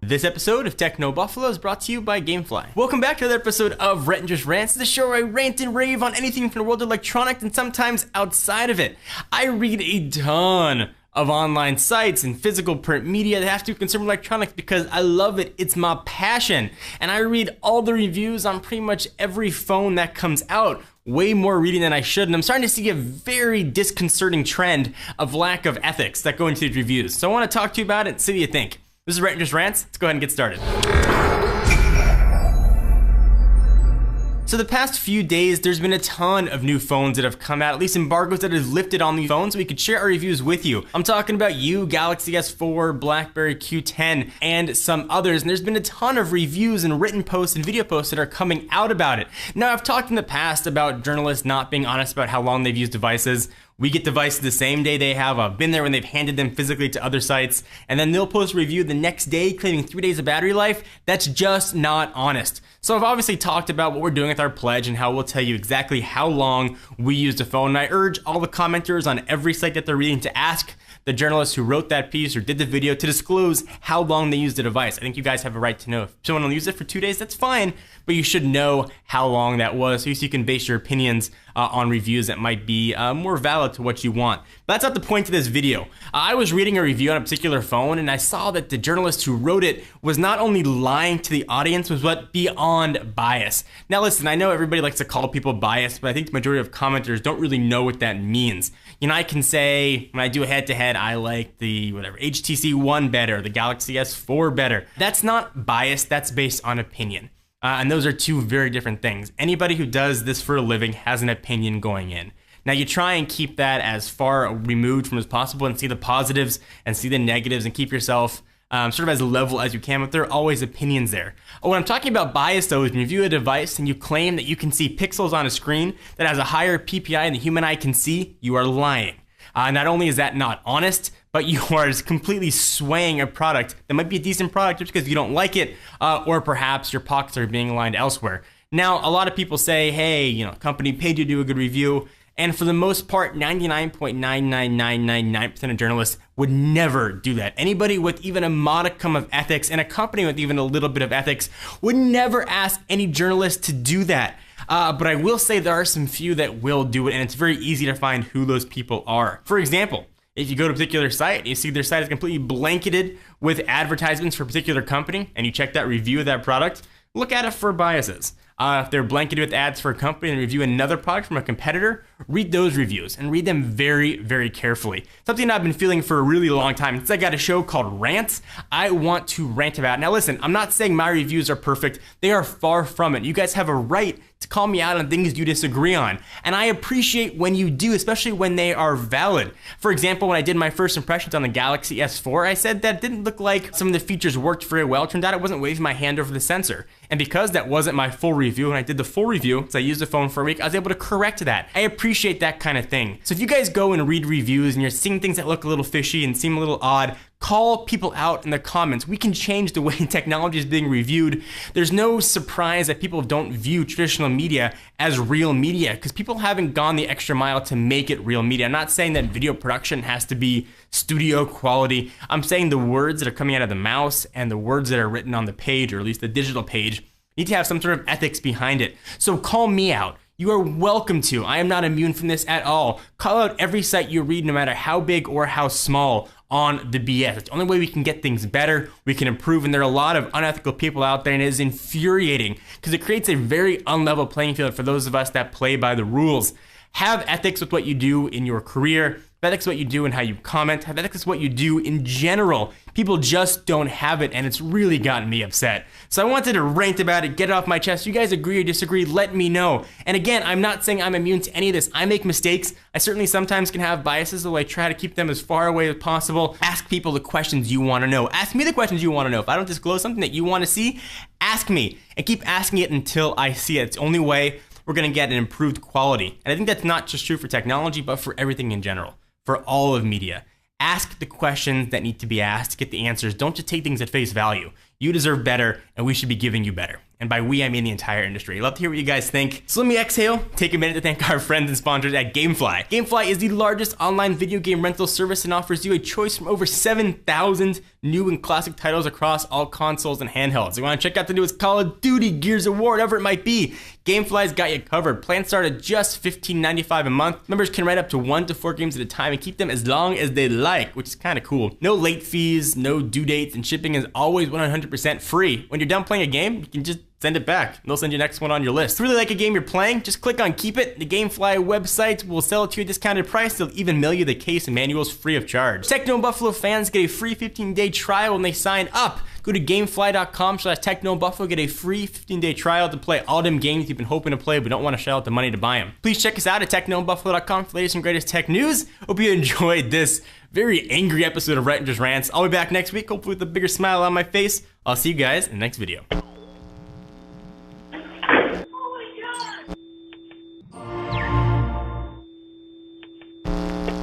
This episode of Techno Buffalo is brought to you by Gamefly. Welcome back to another episode of Rhett and Just Rants, the show where I rant and rave on anything from the world of electronics and sometimes outside of it. I read a ton of online sites and physical print media that have to do with consumer electronics because I love it. It's my passion. And I read all the reviews on pretty much every phone that comes out. Way more reading than I should, and I'm starting to see a very disconcerting trend of lack of ethics that go into these reviews. So I want to talk to you about it and see what you think. This is Rhett and Just Rants. Let's go ahead and get started. So the past few days, there's been a ton of new phones that have come out, at least embargoes that have lifted on these phones so we could share our reviews with you. I'm talking about Galaxy S4, BlackBerry Q10, and some others. And there's been a ton of reviews and written posts and video posts that are coming out about it. Now, I've talked in the past about journalists not being honest about how long they've used devices. We get devices the same day they have. I've been there when they've handed them physically to other sites, and then they'll post a review the next day claiming 3 days of battery life. That's just not honest. So I've obviously talked about what we're doing with our pledge and how we'll tell you exactly how long we used a phone. And I urge all the commenters on every site that they're reading to ask the journalist who wrote that piece or did the video to disclose how long they used the device. I think you guys have a right to know. If someone will use it for 2 days, that's fine, but you should know how long that was so you can base your opinions on reviews that might be more valid to what you want. But that's not the point of this video. I was reading a review on a particular phone and I saw that the journalist who wrote it was not only lying to the audience, but beyond bias. Now listen, I know everybody likes to call people biased, but I think the majority of commenters don't really know what that means. You know, I can say when I do a head-to-head, I like the HTC One better, the Galaxy S4 better. That's not bias, that's based on opinion. And those are two very different things. Anybody who does this for a living has an opinion going in. Now you try and keep that as far removed from as possible and see the positives and see the negatives and keep yourself sort of as level as you can, but there are always opinions there. When I'm talking about bias though, is when you view a device and you claim that you can see pixels on a screen that has a higher PPI than the human eye can see, you are lying. Not only is that not honest, but you are completely swaying a product that might be a decent product just because you don't like it, or perhaps your pockets are being aligned elsewhere. Now, a lot of people say, hey, company paid you to do a good review, and for the most part, 99.99999% of journalists would never do that. Anybody with even a modicum of ethics and a company with even a little bit of ethics would never ask any journalist to do that. But I will say there are some few that will do it, and it's very easy to find who those people are. For example, if you go to a particular site and you see their site is completely blanketed with advertisements for a particular company, and you check that review of that product, look at it for biases. If they're blanketed with ads for a company and review another product from a competitor, read those reviews and read them very, very carefully. Something I've been feeling for a really long time. Since I got a show called Rants, I want to rant about it. Now listen, I'm not saying my reviews are perfect. They are far from it. You guys have a right to call me out on things you disagree on. And I appreciate when you do, especially when they are valid. For example, when I did my first impressions on the Galaxy S4, I said that it didn't look like some of the features worked very well. It turned out I wasn't waving my hand over the sensor. And because that wasn't my full review, when I did the full review, because I used the phone for a week, I was able to correct that. I appreciate that kind of thing. So if you guys go and read reviews and you're seeing things that look a little fishy and seem a little odd, call people out in the comments. We can change the way technology is being reviewed. There's no surprise that people don't view traditional media as real media because people haven't gone the extra mile to make it real media. I'm not saying that video production has to be studio quality. I'm saying the words that are coming out of the mouse and the words that are written on the page, or at least the digital page, need to have some sort of ethics behind it. So call me out. You are welcome to. I am not immune from this at all. Call out every site you read, no matter how big or how small, on the BS. It's the only way we can get things better, we can improve, and there are a lot of unethical people out there, and it is infuriating because it creates a very unlevel playing field for those of us that play by the rules. Have ethics with what you do in your career. Have ethics what you do and how you comment. Have ethics what you do in general. People just don't have it, and it's really gotten me upset. So I wanted to rant about it, get it off my chest. You guys agree or disagree, let me know. And again, I'm not saying I'm immune to any of this. I make mistakes. I certainly sometimes can have biases, though I try to keep them as far away as possible. Ask people the questions you want to know. Ask me the questions you want to know. If I don't disclose something that you want to see, ask me. And keep asking it until I see it. It's the only way we're going to get an improved quality. And I think that's not just true for technology, but for everything in general, for all of media. Ask the questions that need to be asked, get the answers. Don't just take things at face value. You deserve better, and we should be giving you better. And by we, I mean the entire industry. Love to hear what you guys think. So let me exhale, take a minute to thank our friends and sponsors at GameFly. GameFly is the largest online video game rental service and offers you a choice from over 7,000 new and classic titles across all consoles and handhelds. You want to check out the newest Call of Duty, Gears of War, whatever it might be, GameFly's got you covered. Plans start at just $15.95 a month. Members can rent up to 1 to 4 games at a time and keep them as long as they like, which is kind of cool. No late fees, no due dates, and shipping is always 100% free. When you're done playing a game, you can just send it back. They'll send you the next one on your list. If you really like a game you're playing, just click on Keep It. The GameFly website will sell it to you at a discounted price. They'll even mail you the case and manuals free of charge. Techno Buffalo fans get a free 15-day trial when they sign up. Go to gamefly.com/TechnoBuffalo, get a free 15-day trial to play all them games you've been hoping to play but don't want to shell out the money to buy them. Please check us out at TechnoBuffalo.com for the latest and greatest tech news. Hope you enjoyed this very angry episode of Rhett and Just Rants. I'll be back next week, hopefully with a bigger smile on my face. I'll see you guys in the next video.